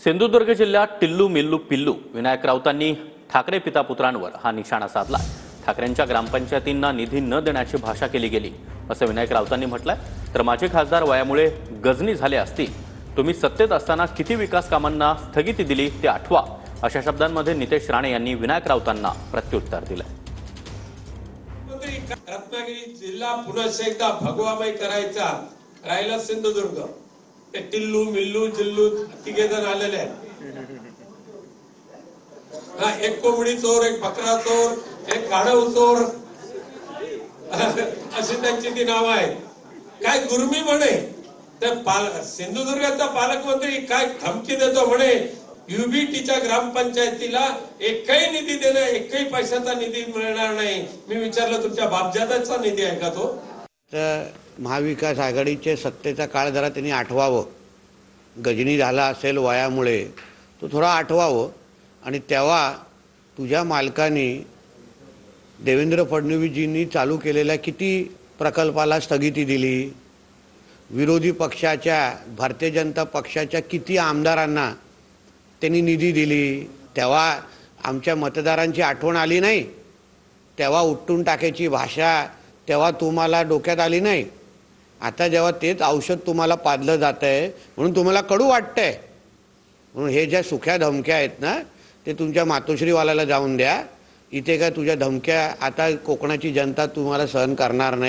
सिंधुदुर्ग जिल्ह्यात टिल्लू मिल्लू पिल्लू विनायक राऊतांनी ठाकरे पिता पुत्रांवर हा निशाणा साधला। ठाकरेंच्या ग्रामपंचायतींना निधी न देण्याची भाषा केली गेली असं विनायक राऊतांनी म्हटलंय। तर माजी खासदार वयामुळे गजनी झाले असतील, तुम्ही सत्तेत असताना किती विकास कामांना स्थगिती दिली ते आठवा, अशा शब्दांमध्ये नितेश राणे यांनी विनायक राऊतांना प्रत्युत्तर दिलंय। रत्नागिरी जिल्हा पुन्हा एकदा भगवामय करायचा राहिला सिंधुदुर्ग। ते टिल्लू मिल्लू जिल्लू तिघे जण आलेले आहेत। एक कोंबडी चोर, एक बकरा चोर, एक गाढव चोर, अशी त्यांची ती नाव आहे। काय गुरमी म्हणे ते सिंधुदुर्गाचा पालकमंत्री काय धमकी देतो म्हणे, युबीटीच्या ग्रामपंचायतीला एकही निधी देणं, एकही पैशाचा निधी मिळणार नाही। मी विचारलं तुमच्या बापजादाचा निधी आहे का तो? तर महाविकास आघाडीचे सत्तेचा काळ जरा त्यांनी आठवावं। गजनी झाला असेल वयामुळे, तो थोडा आठवावं। आणि तेव्हा तुझ्या मालकाने देवेंद्र फडणवीसजींनी चालू केलेल्या किती प्रकल्पाला स्थगिती दिली, विरोधी पक्षाच्या भारतीय जनता पक्षाच्या किती आमदारांना त्यांनी निधी दिली, तेव्हा आमच्या मतदारांची आठवण आली नाही? तेव्हा उठून टाकायची भाषा तेव्हा तुम्हाला डोक्यात आली नाही? आता जेव्हा तेच औषध तुम्हाला पाजलं जात आहे म्हणून तुम्हाला कडू वाटतंय, म्हणून हे ज्या सुख्या धमक्या आहेत ना, ते तुमच्या मातोश्रीवाल्याला जाऊन द्या। इथे काय तुझ्या धमक्या आता कोकणाची जनता तुम्हाला सहन करणार नाही।